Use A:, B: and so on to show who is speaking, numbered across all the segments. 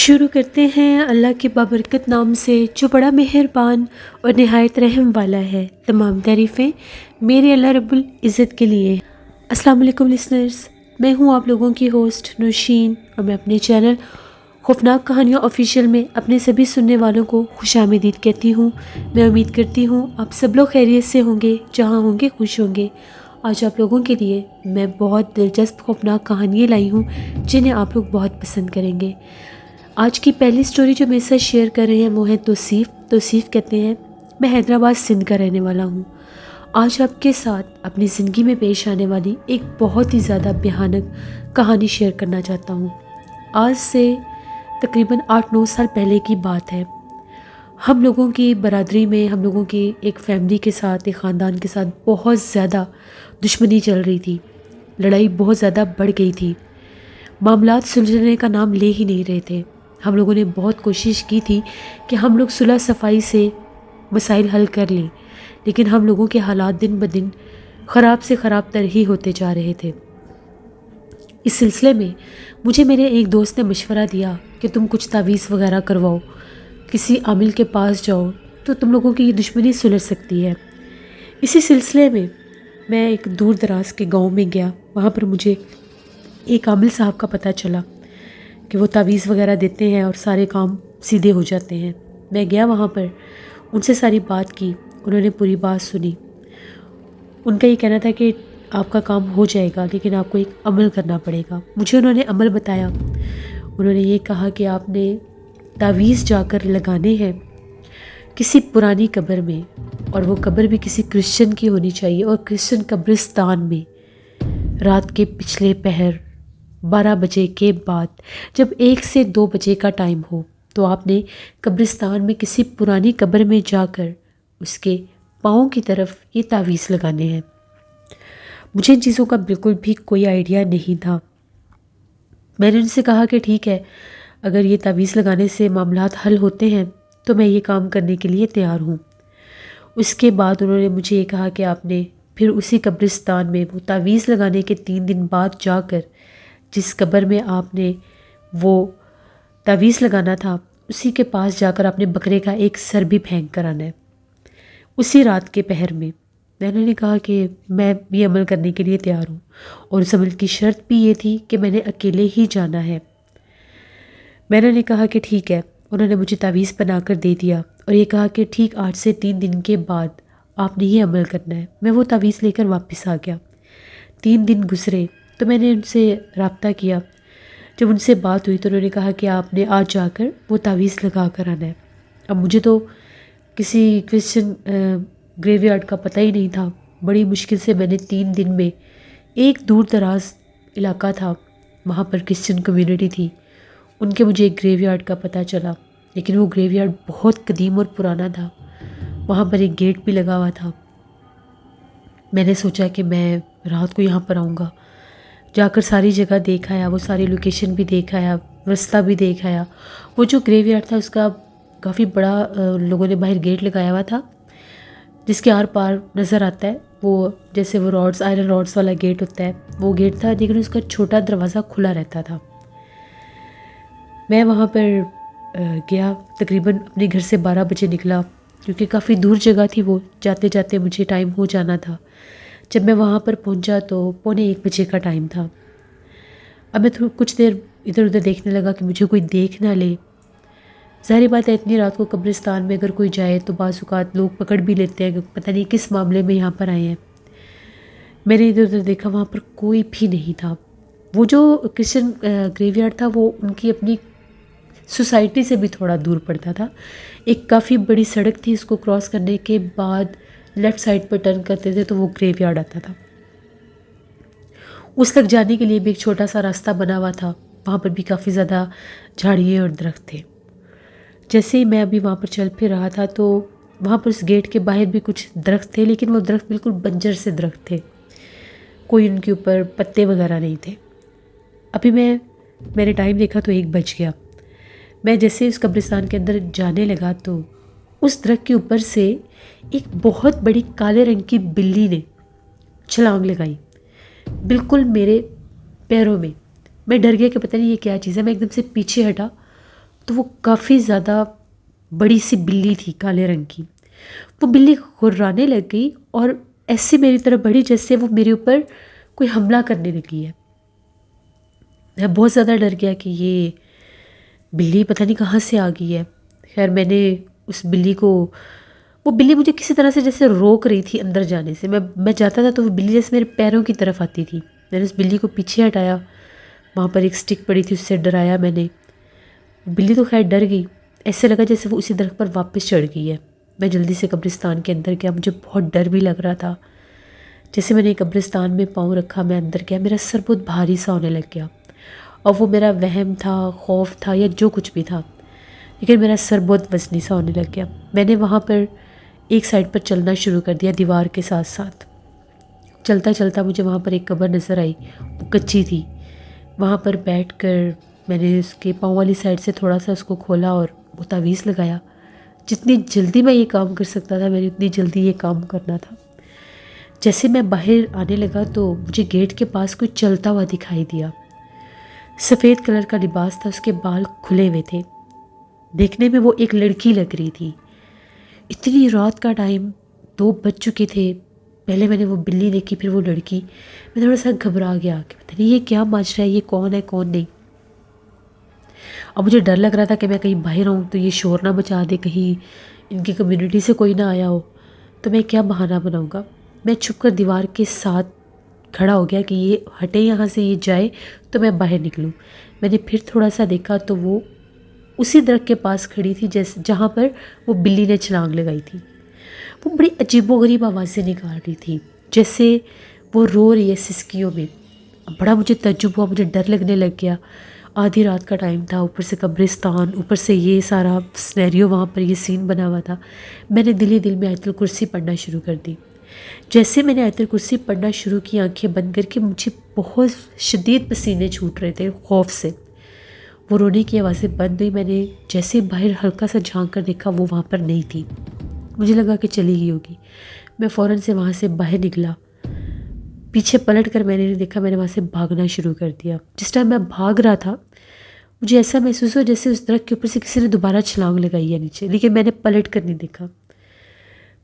A: شروع کرتے ہیں اللہ کے بابرکت نام سے جو بڑا مہربان اور نہایت رحم والا ہے۔ تمام تعریفیں میرے اللہ رب العزت کے لیے۔ السلام علیکم لسنرز، میں ہوں آپ لوگوں کی ہوسٹ نوشین، اور میں اپنے چینل خوفناک کہانیاں آفیشیل میں اپنے سبھی سننے والوں کو خوش آمدید کہتی ہوں۔ میں امید کرتی ہوں آپ سب لوگ خیریت سے ہوں گے، جہاں ہوں گے خوش ہوں گے۔ آج آپ لوگوں کے لیے میں بہت دلچسپ خوفناک کہانیاں لائی ہوں جنہیں آپ لوگ بہت پسند کریں گے۔ آج کی پہلی سٹوری جو میرے ساتھ شیئر کر رہے ہیں وہ ہے توصیف کہتے ہیں۔ میں حیدرآباد سندھ کا رہنے والا ہوں۔ آج آپ کے ساتھ اپنی زندگی میں پیش آنے والی ایک بہت ہی زیادہ بھیانک کہانی شیئر کرنا چاہتا ہوں۔ آج سے تقریباً 8-9 سال پہلے کی بات ہے۔ ہم لوگوں کی برادری میں، ہم لوگوں کی ایک فیملی کے ساتھ، ایک خاندان کے ساتھ بہت زیادہ دشمنی چل رہی تھی۔ لڑائی بہت زیادہ بڑھ گئی تھی۔ معاملات سلجھنے کا نام لے ہی نہیں رہے تھے۔ ہم لوگوں نے بہت کوشش کی تھی کہ ہم لوگ صلح صفائی سے مسائل حل کر لیں، لیکن ہم لوگوں کے حالات دن بدن خراب سے خراب تر ہی ہوتے جا رہے تھے۔ اس سلسلے میں مجھے میرے ایک دوست نے مشورہ دیا کہ تم کچھ تعویذ وغیرہ کرواؤ، کسی عامل کے پاس جاؤ تو تم لوگوں کی یہ دشمنی سلجھ سکتی ہے۔ اسی سلسلے میں ایک دور دراز کے گاؤں میں گیا۔ وہاں پر مجھے ایک عامل صاحب کا پتہ چلا کہ وہ تعویذ وغیرہ دیتے ہیں اور سارے کام سیدھے ہو جاتے ہیں۔ میں گیا وہاں پر، ان سے ساری بات کی، انہوں نے پوری بات سنی۔ ان کا یہ کہنا تھا کہ آپ کا کام ہو جائے گا، لیکن آپ کو ایک عمل کرنا پڑے گا۔ مجھے انہوں نے عمل بتایا۔ انہوں نے یہ کہا کہ آپ نے تعویذ جا کر لگانے ہیں کسی پرانی قبر میں، اور وہ قبر بھی کسی کرسچن کی ہونی چاہیے، اور کرسچن قبرستان میں رات کے پچھلے پہر 12 بجے کے بعد، جب 1 سے 2 بجے کا ٹائم ہو، تو آپ نے قبرستان میں کسی پرانی قبر میں جا کر اس کے پاؤں کی طرف یہ تعویذ لگانے ہیں۔ مجھے ان چیزوں کا بالکل بھی کوئی آئیڈیا نہیں تھا۔ میں نے ان سے کہا کہ ٹھیک ہے، اگر یہ تعویذ لگانے سے معاملات حل ہوتے ہیں تو میں یہ کام کرنے کے لیے تیار ہوں۔ اس کے بعد انہوں نے مجھے یہ کہا کہ آپ نے پھر اسی قبرستان میں وہ تعویذ لگانے کے 3 دن بعد جا کر جس قبر میں آپ نے وہ تعویذ لگانا تھا، اسی کے پاس جا کر آپ نے بکرے کا ایک سر بھی پھینک کر آنا ہے اسی رات کے پہر میں۔ میں نے کہا کہ میں یہ عمل کرنے کے لیے تیار ہوں، اور اس عمل کی شرط بھی یہ تھی کہ میں نے اکیلے ہی جانا ہے۔ میں نے کہا کہ ٹھیک ہے۔ انہوں نے مجھے تعویذ بنا کر دے دیا اور یہ کہا کہ ٹھیک 8 سے 3 دن کے بعد آپ نے یہ عمل کرنا ہے۔ میں وہ تعویذ لے کر واپس آ گیا۔ 3 دن گزرے تو میں نے ان سے رابطہ کیا۔ جب ان سے بات ہوئی تو انہوں نے کہا کہ آپ نے آج جا کر وہ تعویذ لگا کر آنا ہے۔ اب مجھے تو کسی کرسچن گریو یارڈ کا پتہ ہی نہیں تھا۔ بڑی مشکل سے میں نے 3 دن میں، ایک دور دراز علاقہ تھا، وہاں پر کرسچن کمیونٹی تھی، ان کے مجھے ایک گریو یارڈ کا پتہ چلا، لیکن وہ گریو یارڈ بہت قدیم اور پرانا تھا۔ وہاں پر ایک گیٹ بھی لگا ہوا تھا۔ میں نے سوچا کہ میں رات کو یہاں پر آؤں گا، جا کر ساری جگہ دیکھ آیا، وہ ساری لوکیشن بھی دیکھ آیا، رستہ بھی دیکھ آیا۔ وہ جو گریو یارڈ تھا اس کا کافی بڑا لوگوں نے باہر گیٹ لگایا ہوا تھا، جس کے آر پار نظر آتا ہے وہ جیسے وہ راڈز، آئرن راڈز والا گیٹ ہوتا ہے، وہ گیٹ تھا، لیکن اس کا چھوٹا دروازہ کھلا رہتا تھا۔ میں وہاں پر گیا، تقریباً اپنے گھر سے 12 بجے نکلا، کیونکہ کافی دور جگہ تھی، وہ جاتے جاتے مجھے ٹائم ہو جانا تھا۔ جب میں وہاں پر پہنچا تو 1:45 بجے کا ٹائم تھا۔ اب میں کچھ دیر ادھر ادھر دیکھنے لگا کہ مجھے کوئی دیکھ نہ لے۔ ظاہری بات ہے اتنی رات کو قبرستان میں اگر کوئی جائے تو بعض اوقات لوگ پکڑ بھی لیتے ہیں کہ پتہ نہیں کس معاملے میں یہاں پر آئے ہیں۔ میں نے ادھر ادھر دیکھا، وہاں پر کوئی بھی نہیں تھا۔ وہ جو کرسچن گریو یارڈ تھا وہ ان کی اپنی سوسائٹی سے بھی تھوڑا دور پڑتا تھا۔ ایک کافی بڑی سڑک تھی، اس کو کراس کرنے کے بعد لیفٹ سائڈ پر ٹرن کرتے تھے تو وہ گریو یارڈ آتا تھا۔ اس تک جانے کے لیے بھی ایک چھوٹا سا راستہ بنا ہوا تھا، وہاں پر بھی کافی زیادہ جھاڑیاں اور درخت تھے۔ جیسے ہی میں ابھی وہاں پر چل پھر رہا تھا تو وہاں پر اس گیٹ کے باہر بھی کچھ درخت تھے، لیکن وہ درخت بالکل بنجر سے درخت تھے، کوئی ان کے اوپر پتے وغیرہ نہیں تھے۔ ابھی میں نے ٹائم دیکھا تو 1 بج گیا۔ میں جیسے اس قبرستان کے اندر جانے لگا تو اس درخت کے اوپر سے ایک بہت بڑی کالے رنگ کی بلی نے چھلانگ لگائی بالکل میرے پیروں میں۔ میں ڈر گیا کہ پتہ نہیں یہ کیا چیز ہے۔ میں ایک دم سے پیچھے ہٹا تو وہ کافی زیادہ بڑی سی بلی تھی کالے رنگ کی. وہ بلی غرانے لگ گئی اور ایسے میری طرف بڑھی جیسے وہ میرے اوپر کوئی حملہ کرنے لگی ہے. میں بہت زیادہ ڈر گیا کہ یہ بلی پتہ نہیں کہاں سے آ گئی ہے. خیر میں نے اس بلی کو، وہ بلی مجھے کسی طرح سے جیسے روک رہی تھی اندر جانے سے. میں جاتا تھا تو وہ بلی جیسے میرے پیروں کی طرف آتی تھی. میں نے اس بلی کو پیچھے ہٹایا، وہاں پر ایک سٹک پڑی تھی، اس سے ڈرایا میں نے. بلی تو خیر ڈر گئی، ایسے لگا جیسے وہ اسی درخت پر واپس چڑھ گئی ہے. میں جلدی سے قبرستان کے اندر گیا، مجھے بہت ڈر بھی لگ رہا تھا. جیسے میں نے قبرستان میں پاؤں رکھا، میں اندر گیا، میرا سر بہت بھاری سا ہونے لگ گیا. اور وہ میرا وہم تھا، خوف تھا یا جو کچھ بھی تھا، لیکن میرا سر بہت وزنی سا ہونے لگ گیا. میں نے وہاں پر ایک سائڈ پر چلنا شروع کر دیا دیوار کے ساتھ ساتھ. چلتا چلتا مجھے وہاں پر ایک قبر نظر آئی، وہ کچی تھی. وہاں پر بیٹھ کر میں نے اس کے پاؤں والی سائڈ سے تھوڑا سا اس کو کھولا اور وہ تعویذ لگایا. جتنی جلدی میں یہ کام کر سکتا تھا میں نے اتنی جلدی یہ کام کرنا تھا. جیسے میں باہر آنے لگا تو مجھے گیٹ کے پاس کوئی چلتا ہوا دکھائی دیا. سفید کلر کا لباس تھا، اس کے بال کھلے ہوئے تھے. دیکھنے میں وہ ایک لڑکی لگ رہی تھی. اتنی رات کا ٹائم، 2 بج چکے تھے. پہلے میں نے وہ بلی دیکھی، پھر وہ لڑکی. میں تھوڑا سا گھبرا گیا کہ پتہ نہیں یہ کیا ماجرا ہے، یہ کون ہے کون نہیں. اب مجھے ڈر لگ رہا تھا کہ میں کہیں باہر ہوں تو یہ شور نہ مچا دے، کہیں ان کی کمیونٹی سے کوئی نہ آیا ہو تو میں کیا بہانہ بناؤں گا. میں چھپ کر دیوار کے ساتھ کھڑا ہو گیا کہ یہ ہٹے یہاں سے، یہ جائے تو میں باہر نکلوں. میں نے پھر تھوڑا سا دیکھا تو وہ اسی درخت کے پاس کھڑی تھی جہاں پر وہ بلی نے چھلانگ لگائی تھی. وہ بڑی عجیب و غریب آوازیں نکال رہی تھی، جیسے وہ رو رہی ہے سسکیوں میں. بڑا مجھے تعجب ہوا، مجھے ڈر لگنے لگ گیا. آدھی رات کا ٹائم تھا، اوپر سے قبرستان، اوپر سے یہ سارا سینیریو، وہاں پر یہ سین بنا ہوا تھا. میں نے دل ہی دل میں آیت الکرسی پڑھنا شروع کر دی. جیسے میں نے آیت الکرسی پڑھنا شروع کی آنکھیں بند کر کے، مجھے بہت شدید پسینے چھوٹ رہے تھے خوف سے. وہ رونے کی آوازیں بند ہوئی. میں نے جیسے باہر ہلکا سا جھانک کر دیکھا، وہ وہاں پر نہیں تھی. مجھے لگا کہ چلی گئی ہوگی. میں فوراً سے وہاں سے باہر نکلا. پیچھے پلٹ کر میں نے نہیں دیکھا، میں نے وہاں سے بھاگنا شروع کر دیا. جس ٹائم میں بھاگ رہا تھا مجھے ایسا محسوس ہوا جیسے اس درخت کے اوپر سے کسی نے دوبارہ چھلانگ لگائی ہے نیچے، لیکن میں نے پلٹ کر نہیں دیکھا.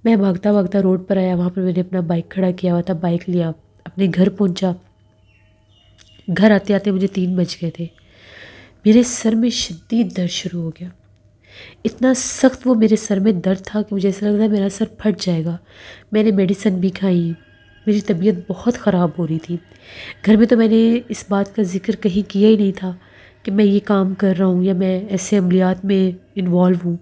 A: میں بھاگتا بھاگتا روڈ پر آیا. وہاں پر میں نے اپنا بائک کھڑا کیا ہوا تھا، بائک لیا، اپنے گھر پہنچا. گھر آتے آتے مجھے 3 بج گئے تھے. میرے سر میں شدید درد شروع ہو گیا. اتنا سخت وہ میرے سر میں درد تھا کہ مجھے ایسا لگ رہا ہے میرا سر پھٹ جائے گا. میں نے میڈیسن بھی کھائی. میری طبیعت بہت خراب ہو رہی تھی. گھر میں تو میں نے اس بات کا ذکر کہیں کیا ہی نہیں تھا کہ میں یہ کام کر رہا ہوں یا میں ایسے عملیات میں انوالو ہوں.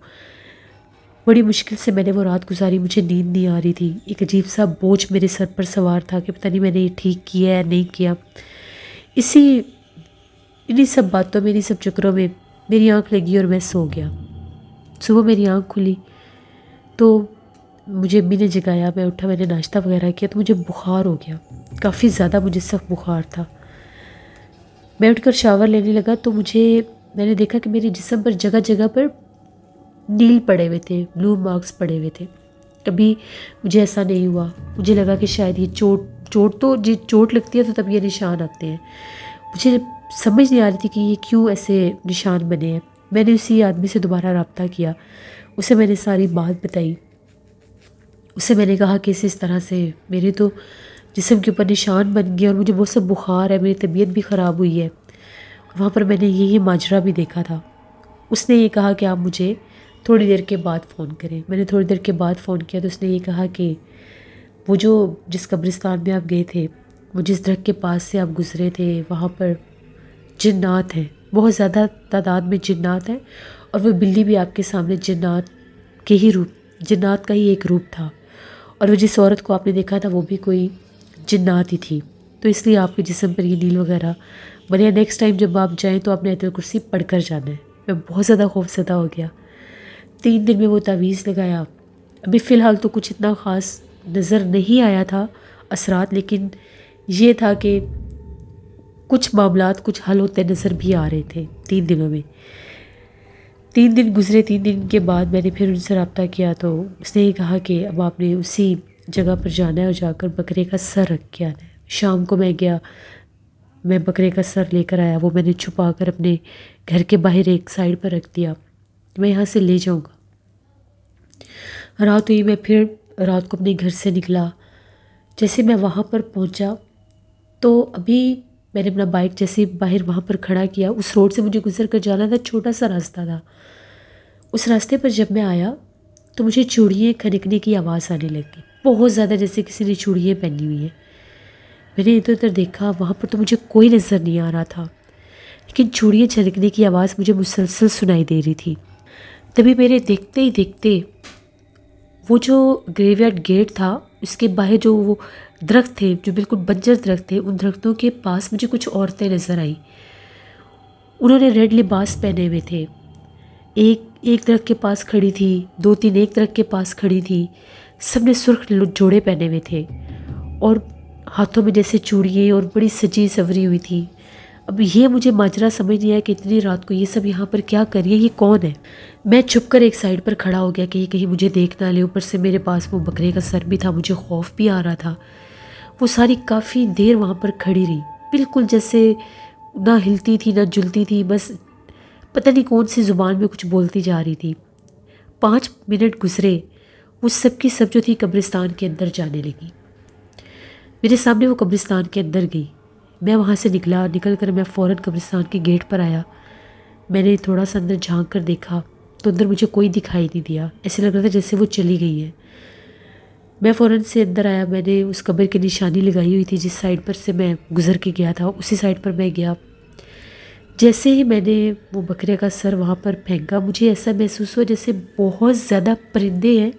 A: بڑی مشکل سے میں نے وہ رات گزاری. مجھے نیند نہیں آ رہی تھی. ایک عجیب سا بوجھ میرے سر پر سوار تھا کہ پتہ نہیں میں نے یہ ٹھیک کیا ہے نہیں کیا. انہی سب باتوں میں، انہی سب چکروں میں میری آنکھ لگی اور میں سو گیا. صبح میری آنکھ کھلی تو مجھے امی نے جگایا. میں اٹھا، میں نے ناشتہ وغیرہ کیا تو مجھے بخار ہو گیا. کافی زیادہ مجھے سخت بخار تھا. میں اٹھ کر شاور لینے لگا تو میں نے دیکھا کہ میرے جسم پر جگہ جگہ پر نیل پڑے ہوئے تھے، بلو مارکس پڑے ہوئے تھے. کبھی مجھے ایسا نہیں ہوا. مجھے لگا کہ شاید یہ چوٹ لگتی ہے تو تب یہ نشان آتے ہیں. مجھے سمجھ نہیں آ رہی تھی کہ یہ کیوں ایسے نشان بنے ہیں. میں نے اسی آدمی سے دوبارہ رابطہ کیا. اسے میں نے ساری بات بتائی. اسے میں نے کہا کہ اس طرح سے میرے تو جسم کے اوپر نشان بن گیا اور مجھے بہت سا بخار ہے، میری طبیعت بھی خراب ہوئی ہے. وہاں پر میں نے یہ ماجرا بھی دیکھا تھا. اس نے یہ کہا کہ آپ مجھے تھوڑی دیر کے بعد فون کریں. میں نے تھوڑی دیر کے بعد فون کیا تو اس نے یہ کہا کہ وہ جس قبرستان میں آپ گئے تھے، وہ جس درخت کے پاس سے آپ گزرے تھے، وہاں پر جنات ہیں، بہت زیادہ تعداد میں جنات ہیں. اور وہ بلی بھی آپ کے سامنے جنات کا ہی ایک روپ تھا. اور وہ جس عورت کو آپ نے دیکھا تھا وہ بھی کوئی جنات ہی تھی. تو اس لیے آپ کے جسم پر یہ نیل وغیرہ بنے. نیکسٹ ٹائم جب آپ جائیں تو آپ نے آیت الکرسی پڑھ کر جانا ہے. میں بہت زیادہ خوفزدہ ہو گیا. 3 دن میں وہ تعویذ لگایا. ابھی فی الحال تو کچھ اتنا خاص نظر نہیں آیا تھا اثرات، لیکن یہ تھا کہ کچھ معاملات کچھ حل ہوتے نظر بھی آ رہے تھے 3 دنوں میں. 3 دن گزرے. 3 دن کے بعد میں نے پھر ان سے رابطہ کیا تو اس نے یہ کہا کہ اب آپ نے اسی جگہ پر جانا ہے اور جا کر بکرے کا سر رکھ کے آنا ہے. شام کو میں گیا، میں بکرے کا سر لے کر آیا. وہ میں نے چھپا کر اپنے گھر کے باہر ایک سائڈ پر رکھ دیا، میں یہاں سے لے جاؤں گا۔ رات ہوئی، میں پھر رات کو اپنے گھر سے نکلا۔ جیسے میں وہاں پر پہنچا تو ابھی میں نے اپنا بائک جیسے باہر وہاں پر کھڑا کیا، اس روڈ سے مجھے گزر کر جانا تھا، چھوٹا سا راستہ تھا۔ اس راستے پر جب میں آیا تو مجھے چوڑیاں کھنکنے کی آواز آنے لگی، بہت زیادہ، جیسے کسی نے چوڑیاں پہنی ہوئی ہیں۔ میں نے ادھر ادھر دیکھا، وہاں پر تو مجھے کوئی نظر نہیں آ رہا تھا، لیکن چوڑیاں چھنکنے کی آواز مجھے مسلسل سنائی دے رہی تھی۔ تبھی میرے دیکھتے ہی دیکھتے وہ جو گریو یارڈ گیٹ تھا، اس کے باہر جو وہ درخت تھے، جو بالکل بنجر درخت تھے، ان درختوں کے پاس مجھے کچھ عورتیں نظر آئیں۔ انہوں نے ریڈ لباس پہنے ہوئے تھے، ایک درخت کے پاس کھڑی تھی، دو تین ایک درخت کے پاس کھڑی تھی، سب نے سرخ جوڑے پہنے ہوئے تھے اور ہاتھوں میں جیسے چوڑیاں اور بڑی سجی سوری ہوئی تھی۔ اب یہ مجھے ماجرا سمجھ نہیں آیا کہ اتنی رات کو یہ سب یہاں پر کیا کر رہی ہے، یہ کون ہے۔ میں چھپ کر ایک سائڈ پر کھڑا ہو گیا کہ یہ کہیں مجھے دیکھ نہ لے، اوپر سے میرے پاس وہ بکرے کا سر بھی تھا، مجھے خوف بھی آ رہا تھا۔ وہ ساری کافی دیر وہاں پر کھڑی رہی، بالکل جیسے نہ ہلتی تھی نہ جلتی تھی، بس پتہ نہیں کون سی زبان میں کچھ بولتی جا رہی تھی۔ 5 منٹ گزرے، وہ سب کی سب جو تھی قبرستان کے اندر جانے لگی۔ میرے سامنے وہ قبرستان کے اندر گئی، میں وہاں سے نکل کر میں فوراً قبرستان کے گیٹ پر آیا۔ میں نے تھوڑا سا اندر جھانک کر دیکھا تو اندر مجھے کوئی دکھائی نہیں دیا، ایسے لگ رہا تھا جیسے وہ چلی گئی ہے۔ میں فوراً سے اندر آیا، میں نے اس قبر کی نشانی لگائی ہوئی تھی، جس سائڈ پر سے میں گزر کے گیا تھا اسی سائڈ پر میں گیا۔ جیسے ہی میں نے وہ بکرے کا سر وہاں پر پھینکا، مجھے ایسا محسوس ہوا جیسے بہت زیادہ پرندے ہیں،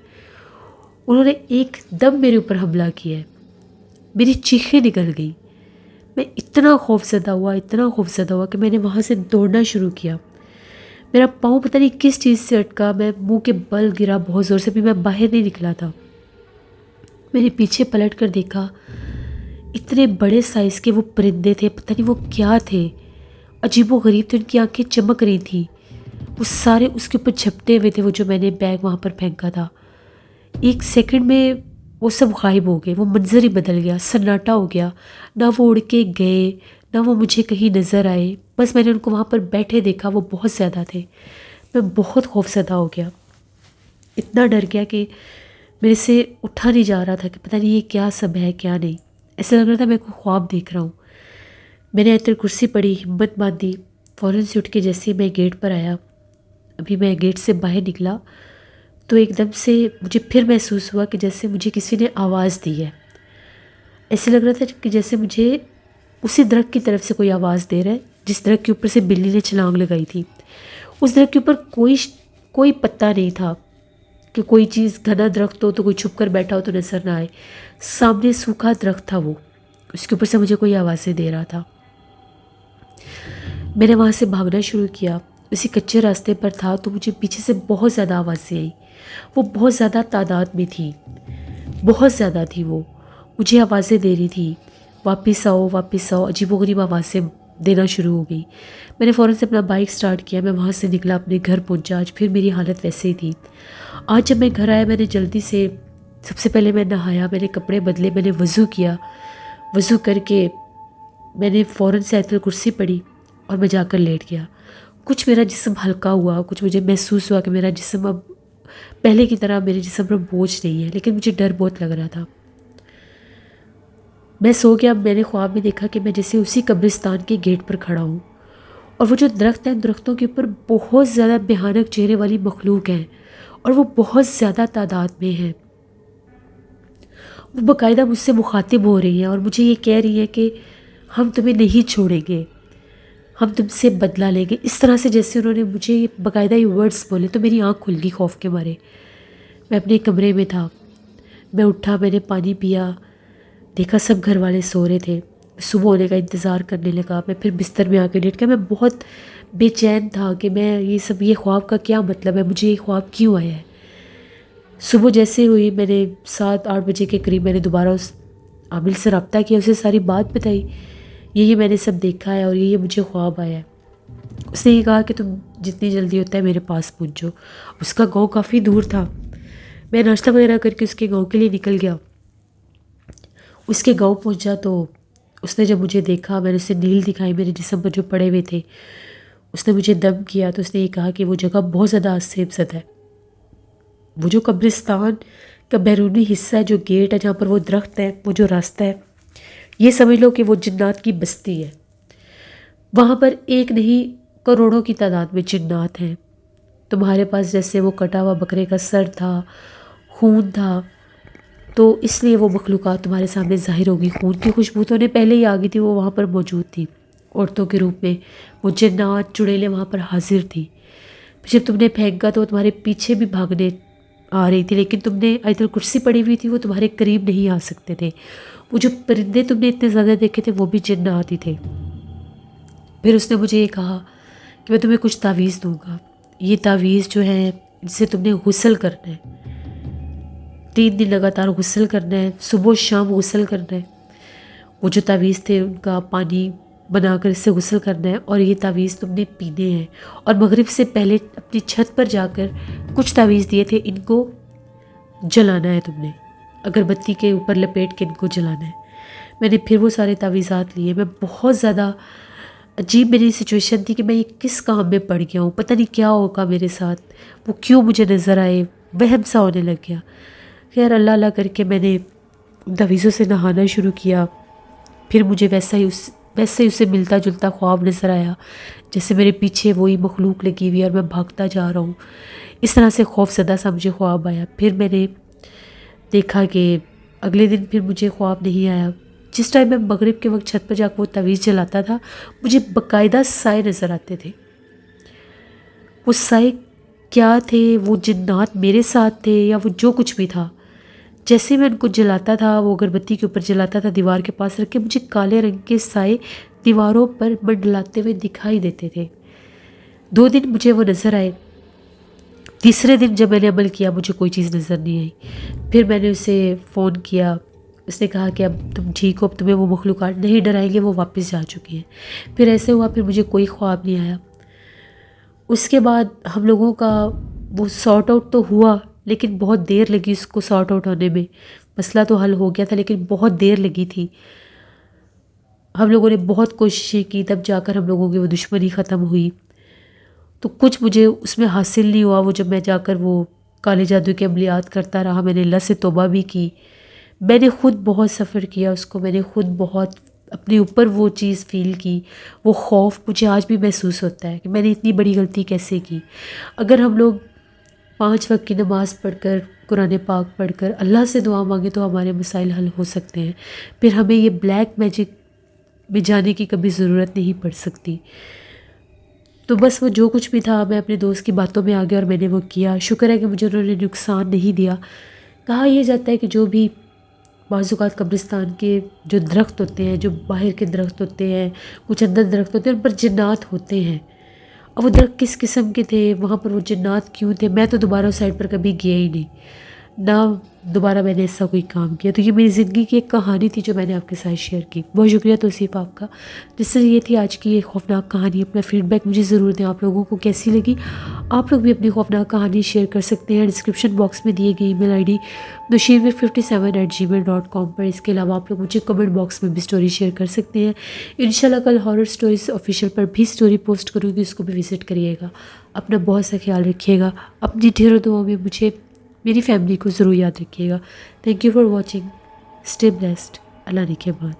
A: انہوں نے ایک دم میرے اوپر حملہ کیا ہے۔ میری چیخیں نکل گئی، میں اتنا خوفزدہ ہوا کہ میں نے وہاں سے دوڑنا شروع کیا۔ میرا پاؤں پتہ نہیں کس چیز سے اٹکا، میں منہ کے بل گرا بہت زور سے، بھی میں باہر نہیں نکلا تھا۔ میں نے پیچھے پلٹ کر دیکھا، اتنے بڑے سائز کے وہ پرندے تھے، پتہ نہیں وہ کیا تھے، عجیب و غریب تھے، ان کی آنکھیں چمک رہی تھیں، وہ سارے اس کے اوپر جھپٹے ہوئے تھے، وہ جو میں نے بیگ وہاں پر پھینکا تھا۔ ایک سیکنڈ میں وہ سب غائب ہو گئے، وہ منظر ہی بدل گیا، سناٹا ہو گیا، نہ وہ اڑ کے گئے نہ وہ مجھے کہیں نظر آئے، بس میں نے ان کو وہاں پر بیٹھے دیکھا، وہ بہت زیادہ تھے۔ میں بہت خوفزدہ ہو گیا، اتنا ڈر گیا کہ میرے سے اٹھا نہیں جا رہا تھا کہ پتہ نہیں یہ کیا سب ہے کیا نہیں، ایسا لگ رہا تھا میں کوئی خواب دیکھ رہا ہوں۔ میں نے اتر کرسی پڑی، ہمت باندھی، فوراً سے اٹھ کے جیسے میں گیٹ پر آیا، ابھی میں گیٹ سے باہر نکلا تو ایک دم سے مجھے پھر محسوس ہوا کہ جیسے مجھے کسی نے آواز دی ہے۔ ایسے لگ رہا تھا کہ جیسے مجھے اسی درخت کی طرف سے کوئی آواز دے رہا ہے جس درخت کے اوپر سے بلی نے چھلانگ لگائی تھی۔ اس درخت کے اوپر کوئی پتا نہیں تھا کہ کوئی چیز، گھنا درخت ہو تو کوئی چھپ کر بیٹھا ہو تو نظر نہ آئے، سامنے سوکھا درخت تھا، وہ اس کے اوپر سے مجھے کوئی آوازیں دے رہا تھا۔ میں نے وہاں سے بھاگنا شروع کیا، اسی کچے راستے پر تھا تو مجھے پیچھے سے بہت زیادہ آوازیں آئیں، وہ بہت زیادہ تعداد میں تھی، بہت زیادہ تھی، وہ مجھے آوازیں دے رہی تھی، واپس آؤ واپس آؤ، عجیب و غریب آوازیں دینا شروع ہو گئی۔ میں نے فوراً سے اپنا بائک سٹارٹ کیا، میں وہاں سے نکلا، اپنے گھر پہنچا۔ آج پھر میری حالت ویسے ہی تھی۔ آج جب میں گھر آیا، میں نے جلدی سے سب سے پہلے میں نہایا، میں نے کپڑے بدلے، میں نے وضو کیا، وضو کر کے میں نے فوراً سے آیت الکرسی پڑھی اور میں جا کر لیٹ گیا۔ کچھ میرا جسم ہلکا ہوا، کچھ مجھے محسوس ہوا کہ میرا جسم اب پہلے کی طرح میرے جسم پر بوجھ نہیں ہے، لیکن مجھے ڈر بہت لگ رہا تھا۔ میں سو گیا۔ میں نے خواب میں دیکھا کہ میں جیسے اسی قبرستان کے گیٹ پر کھڑا ہوں اور وہ جو درخت ہیں، درختوں کے اوپر بہت زیادہ بھیانک چہرے والی مخلوق ہیں اور وہ بہت زیادہ تعداد میں ہیں۔ وہ باقاعدہ مجھ سے مخاطب ہو رہی ہیں اور مجھے یہ کہہ رہی ہیں کہ ہم تمہیں نہیں چھوڑیں گے، ہم تم سے بدلہ لیں گے، اس طرح سے جیسے انہوں نے مجھے باقاعدہ یہ ورڈز بولے تو میری آنکھ کھل گئی خوف کے مارے۔ میں اپنے کمرے میں تھا، میں اٹھا، میں نے پانی پیا، دیکھا سب گھر والے سو رہے تھے، صبح ہونے کا انتظار کرنے لگا۔ میں پھر بستر میں آ کے لیٹ گیا، میں بہت بے چین تھا کہ میں یہ خواب کا کیا مطلب ہے، مجھے یہ خواب کیوں آیا ہے۔ صبح جیسے ہوئی، میں نے 7-8 بجے کے قریب میں نے دوبارہ اس عامل سے رابطہ کیا، اسے ساری بات بتائی، یہ میں نے سب دیکھا ہے اور یہ مجھے خواب آیا ہے۔ اس نے یہ کہا کہ تم جتنی جلدی ہوتا ہے میرے پاس پہنچو۔ اس کا گاؤں کافی دور تھا، میں ناشتہ وغیرہ کر کے اس کے گاؤں کے لیے نکل گیا۔ اس کے گاؤں پہنچا تو اس نے جب مجھے دیکھا، میں نے اسے نیل دکھائی، میرے جسم پر جو پڑے ہوئے تھے، اس نے مجھے دم کیا تو اس نے یہ کہا کہ وہ جگہ بہت زیادہ آسیب زدہ ہے، وہ جو قبرستان کا بیرونی حصہ ہے، جو گیٹ ہے جہاں پر وہ درخت ہے، وہ جو راستہ ہے، یہ سمجھ لو کہ وہ جنات کی بستی ہے۔ وہاں پر ایک نہیں کروڑوں کی تعداد میں جنات ہیں۔ تمہارے پاس جیسے وہ کٹا ہوا بکرے کا سر تھا، خون تھا، تو اس لیے وہ مخلوقات تمہارے سامنے ظاہر ہوگی۔ خون کی خوشبو تو انہیں پہلے ہی آ گئی تھی، وہ وہاں پر موجود تھی عورتوں کے روپ میں، وہ جنات چڑیلیں وہاں پر حاضر تھی۔ جب تم نے پھینکا تو وہ تمہارے پیچھے بھی بھاگنے آ رہی تھی، لیکن تم نے آیت الکرسی پڑھی ہوئی تھی، وہ تمہارے قریب نہیں آ سکتے تھے۔ وہ جو پرندے تم نے اتنے زیادہ دیکھے تھے وہ بھی جنات ہی تھے۔ پھر اس نے مجھے یہ کہا کہ میں تمہیں کچھ تعویذ دوں گا، یہ تعویذ جو ہے اس سے تم نے غسل کرنا ہے، 3 دن لگاتار غسل کرنا ہے، صبح و شام غسل کرنا ہے۔ وہ جو تعویذ تھے ان کا پانی بنا کر اس سے غسل کرنا ہے، اور یہ تعویذ تم نے پینے ہیں، اور مغرب سے پہلے اپنی چھت پر جا کر کچھ تعویذ دیے تھے، ان کو جلانا ہے تم نے، اگربتی کے اوپر لپیٹ کے ان کو جلانا ہے۔ میں نے پھر وہ سارے تعویذات لیے۔ میں بہت زیادہ عجیب میری سچویشن تھی کہ میں یہ کس کام میں پڑ گیا ہوں، پتہ نہیں کیا ہوگا میرے ساتھ، وہ کیوں مجھے نظر آئے، وہم سا ہونے لگ گیا۔ خیر اللہ اللہ کر کے میں نے تعویذوں سے نہانا شروع کیا۔ پھر مجھے ویسا ہی اسے ملتا جلتا خواب نظر آیا، جیسے میرے پیچھے وہی مخلوق لگی ہوئی ہے اور میں بھاگتا جا رہا ہوں۔ اس طرح سے خوف زدہ سا مجھے خواب آیا۔ پھر میں نے دیکھا کہ اگلے دن پھر مجھے خواب نہیں آیا۔ جس ٹائم میں مغرب کے وقت چھت پر جا کے وہ تعویذ جلاتا تھا، مجھے باقاعدہ سائے نظر آتے تھے۔ وہ سائے کیا تھے؟ وہ جنات میرے ساتھ تھے یا وہ جو کچھ بھی تھا؟ جیسے میں ان کو جلاتا تھا، وہ اگربتی کے اوپر جلاتا تھا دیوار کے پاس رکھ کے، مجھے کالے رنگ کے سائے دیواروں پر منڈلاتے ہوئے دکھائی دیتے تھے۔ 2 دن مجھے وہ نظر آئے۔ تیسرے دن جب میں نے عمل کیا مجھے کوئی چیز نظر نہیں آئی۔ پھر میں نے اسے فون کیا، اس نے کہا کہ اب تم ٹھیک ہو، اب تمہیں وہ مخلوقات نہیں ڈرائیں گے، وہ واپس جا چکی ہیں۔ پھر ایسے ہوا، پھر مجھے کوئی خواب نہیں آیا۔ اس کے بعد ہم لوگوں کا وہ سارٹ آؤٹ تو ہوا، لیکن بہت دیر لگی اس کو سارٹ آؤٹ ہونے میں۔ مسئلہ تو حل ہو گیا تھا لیکن بہت دیر لگی تھی۔ ہم لوگوں نے بہت کوششیں کی، تب جا کر ہم لوگوں کی وہ دشمنی ختم ہوئی۔ تو کچھ مجھے اس میں حاصل نہیں ہوا۔ وہ جب میں جا کر وہ کالے جادو کے عملیات کرتا رہا، میں نے اللہ سے توبہ بھی کی، میں نے خود بہت سفر کیا اس کو، میں نے خود بہت اپنے اوپر وہ چیز فیل کی۔ وہ خوف مجھے آج بھی محسوس ہوتا ہے کہ میں نے اتنی بڑی غلطی کیسے کی۔ اگر ہم لوگ 5 وقت کی نماز پڑھ کر، قرآن پاک پڑھ کر اللہ سے دعا مانگے تو ہمارے مسائل حل ہو سکتے ہیں۔ پھر ہمیں یہ بلیک میجک میں جانے کی کبھی ضرورت نہیں پڑ سکتی۔ تو بس وہ جو کچھ بھی تھا میں اپنے دوست کی باتوں میں آ گیا اور میں نے وہ کیا۔ شکر ہے کہ مجھے انہوں نے نقصان نہیں دیا۔ کہا یہ جاتا ہے کہ جو بھی بعض اوقات قبرستان کے جو درخت ہوتے ہیں، جو باہر کے درخت ہوتے ہیں، کچھ اندر درخت ہوتے ہیں، ان پر جنات ہوتے ہیں۔ اور وہ درخت کس قسم کے تھے، وہاں پر وہ جنات کیوں تھے، میں تو دوبارہ اس سائڈ پر کبھی گیا ہی نہیں، نہ دوبارہ میں نے ایسا کوئی کام کیا۔ تو یہ میری زندگی کی ایک کہانی تھی جو میں نے آپ کے ساتھ شیئر کی۔ بہت شکریہ توصیف آپ کا۔ جس سے یہ تھی آج کی یہ خوفناک کہانی۔ اپنا فیڈ بیک مجھے ضرور دیں، آپ لوگوں کو کیسی لگی۔ آپ لوگ بھی اپنی خوفناک کہانی شیئر کر سکتے ہیں ڈسکرپشن باکس میں دیے گئی ای میل آئی ڈی nushirvir57@gmail.com پر۔ اس کے علاوہ آپ لوگ مجھے کمنٹ باکس میں بھی سٹوری شیئر کر سکتے ہیں۔ انشاءاللہ کل ہارر سٹوریز آفیشیل پر بھی سٹوری پوسٹ کروں گی، اس کو بھی وزٹ کریے گا۔ اپنا بہت سا خیال رکھیے گا، اپنی ڈھیروں دعاؤں میں مجھے، میری فیملی کو ضرور یاد رکھیے گا۔ Thank you for watching, stay blessed, اللہ نگہبان۔